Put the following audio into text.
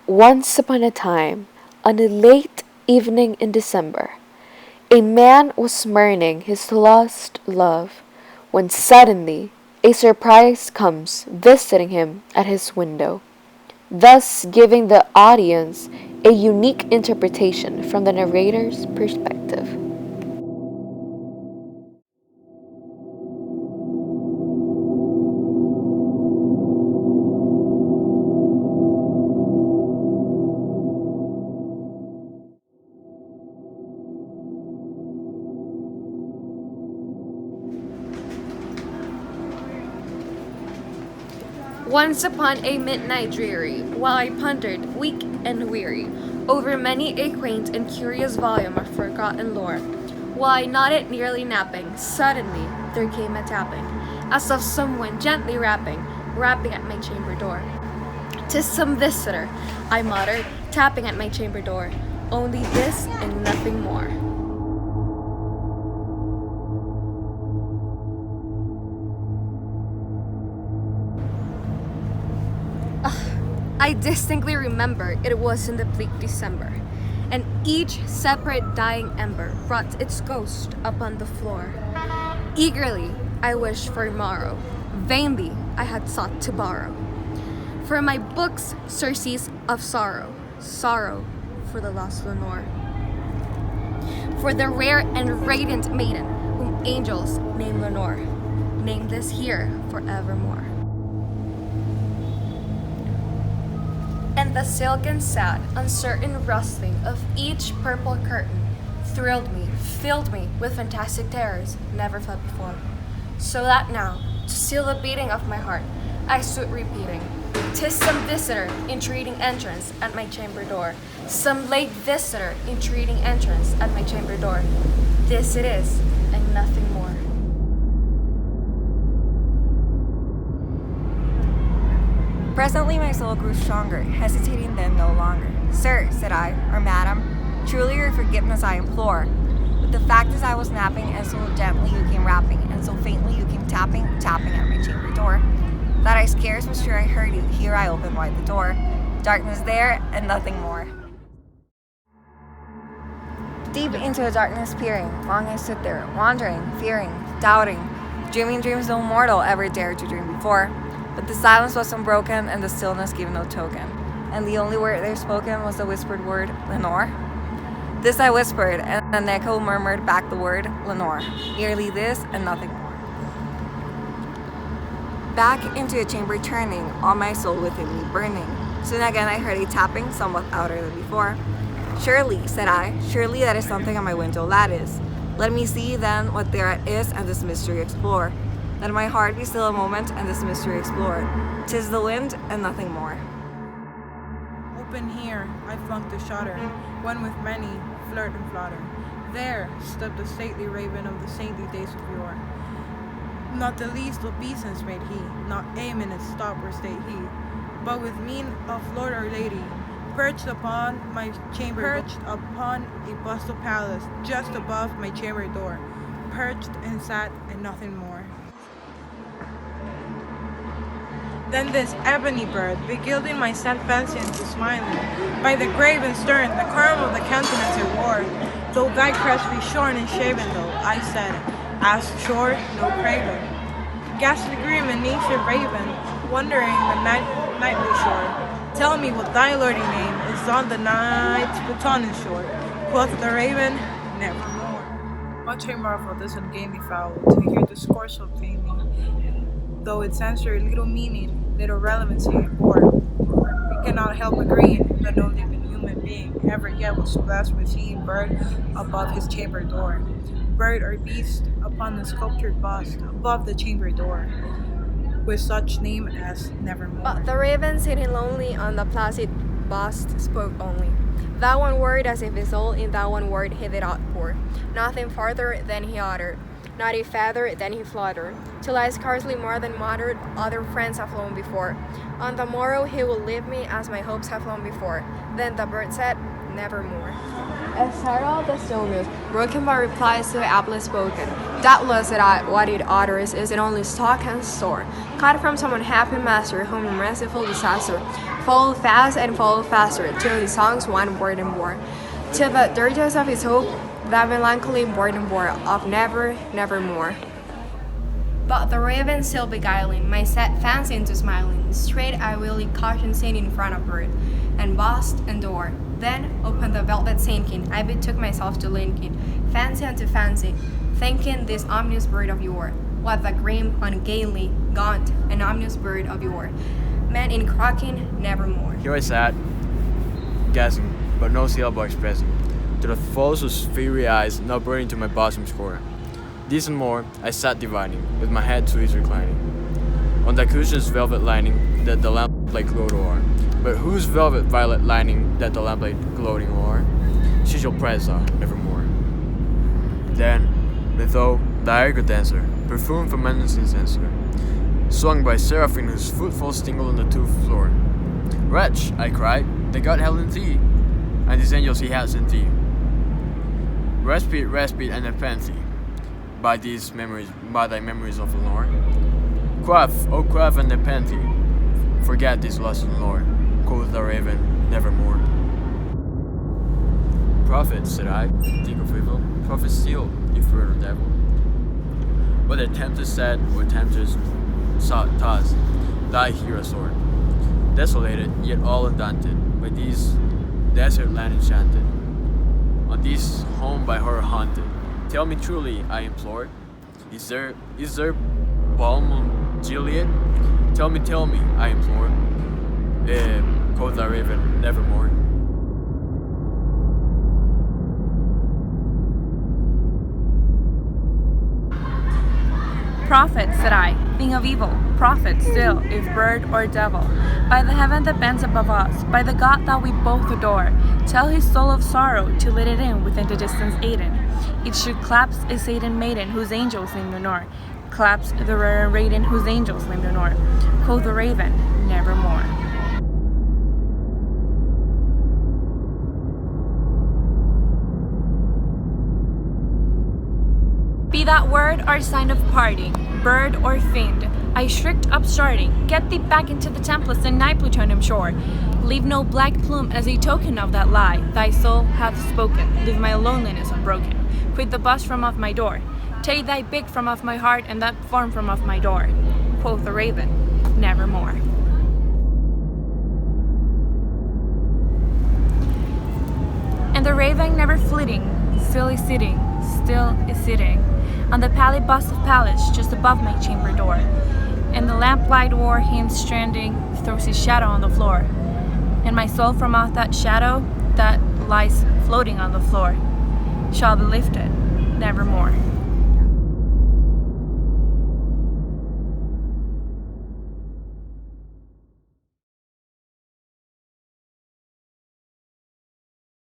Once upon a time, on a late evening in December, a man was mourning his lost love when suddenly a surprise comes visiting him at his window, thus giving the audience a unique interpretation from the narrator's perspective. Once upon a midnight dreary, while I pondered, weak and weary, over many a quaint and curious volume of forgotten lore, while I nodded nearly napping, suddenly there came a tapping, as of someone gently rapping at my chamber door. "'Tis some visitor," I muttered, tapping at my chamber door. "Only this and nothing more." I distinctly remember it was in the bleak December, and each separate dying ember wrought its ghost upon the floor. Eagerly I wished for morrow, vainly I had sought to borrow. For my books surcease of sorrow, sorrow for the lost Lenore. For the rare and radiant maiden whom angels name Lenore, nameless here forevermore. And the silken, sad, uncertain rustling of each purple curtain thrilled me, filled me with fantastic terrors never felt before. So that now, to seal the beating of my heart, I stood repeating, "'Tis some visitor entreating entrance at my chamber door. Some late visitor entreating entrance at my chamber door. This it is, and nothing more." Presently my soul grew stronger, hesitating then no longer. "Sir," said I, "or madam, truly your forgiveness I implore. But the fact is I was napping, and so gently you came rapping, and so faintly you came tapping at my chamber door, that I scarce was sure I heard you. Here I opened wide the door. Darkness there, and nothing more." Deep into the darkness peering, long I stood there, wandering, fearing, doubting, dreaming dreams no mortal ever dared to dream before. But the silence was unbroken, and the stillness gave no token, and the only word there spoken was the whispered word, "Lenore?" This I whispered, and an echo murmured back the word, "Lenore." Merely this, and nothing more. Back into the chamber turning, all my soul within me burning. Soon again I heard a tapping, somewhat louder than before. "Surely," said I, "surely that is something on my window lattice. Let me see, then, what there is, and this mystery explore. Let my heart be still a moment, and this mystery explored. 'Tis the wind, and nothing more." Open here, I flung the shutter, when with many flirt and flutter. There stood the stately raven of the saintly days of yore. Not the least obeisance made he, not a minute stop or stayed he, but with mien of lord or lady, perched upon a bustle palace just above my chamber door, perched and sat and nothing more. Then this ebony bird, begilding my sad fancy into smiling, by the grave and stern, the calm of the countenance it wore, though thy crest be shorn and shaven, though, I said, ask shore, no craven. Ghastly grim and nature raven, wandering the nightly shore, tell me what thy lordly name is on the night's Plutonian shore. Quoth the raven, nevermore. Much I marvel this ungainly fowl, to hear discourse so plainly, though its answer little meaning, little relevancy it bore. We cannot help agreeing that no living human being ever yet was blessed with seeing bird above his chamber door, bird or beast upon the sculptured bust above the chamber door, with such name as Nevermore. But the raven sitting lonely on the placid bust spoke only that one word, as if his soul in that one word hid it outpour. Nothing farther than he uttered, not a feather than he fluttered, till I scarcely more than muttered, "Other friends have flown before. On the morrow he will leave me as my hopes have flown before." Then the bird said, nevermore. As herald the stillness, broken by replies to aptly spoken. Doubtless that what it utters is it only stock and store, cut from some unhappy master whom merciful disaster followed fast and followed faster, till his songs one word and more, till the dirges of his hope that melancholy burden bore of never, nevermore. But the raven still beguiling my sad fancy into smiling, straight I willy caution seen in front of bird, and bossed and door. Then opened the velvet sinking, I betook myself to linking, fancy unto fancy, thinking this ominous bird of yore, what the grim, ungainly, gaunt, and ominous bird of yore, meant in croaking nevermore. Here I sat, gazing, but no syllable expressing, to the false whose fiery eyes now burning to my bosom's core. This and more I sat divining, with my head to his reclining, on the cushion's velvet lining that the lamplight glowed o'er. But whose velvet violet lining that the lamplight gloating o'er? She shall press on nevermore. Then, methought the argo dancer, perfumed from Mendelssohn's censer, swung by seraphim whose footfalls tingled on the two floor. Wretch, I cried, the God held in thee, and these angels he has in thee. Respite, respite, and nepenthe, by these memories, by thy memories of the Lord. Quaff, O quaff and nepenthe, forget this lust and lore, quoth the raven, nevermore. Prophet, said I, think of evil, prophet still, if word of devil. What the tempter said, what tempters sought tossed, thy hero sword. Desolated, yet all undaunted, by these desert land enchanted, on this home by horror haunted. Tell me truly, I implore, is there balm on Gilead? Tell me, I implore. Quoth the raven, nevermore. Prophet, said I, thing of evil, prophet still, if bird or devil, by the heaven that bends above us, by the God that we both adore, tell his soul of sorrow to let it in within the distance Aden. It should clasp a Satan maiden whose angels name no nor, clasp the rare raiden whose angels name no nor, quoth the raven, nevermore. Be that word or sign of parting, bird or fiend, I shrieked upstarting, get thee back into the templets and night plutonium shore. Leave no black plume as a token of that lie, thy soul hath spoken, leave my loneliness unbroken. Quit the bust from off my door, take thy big from off my heart and that form from off my door, quoth the raven, nevermore. And the raven never flitting, still is sitting, on the pallid bust of Pallas just above my chamber door. And the lamplight o'er him stranding throws his shadow on the floor. And my soul from off that shadow that lies floating on the floor shall be lifted nevermore.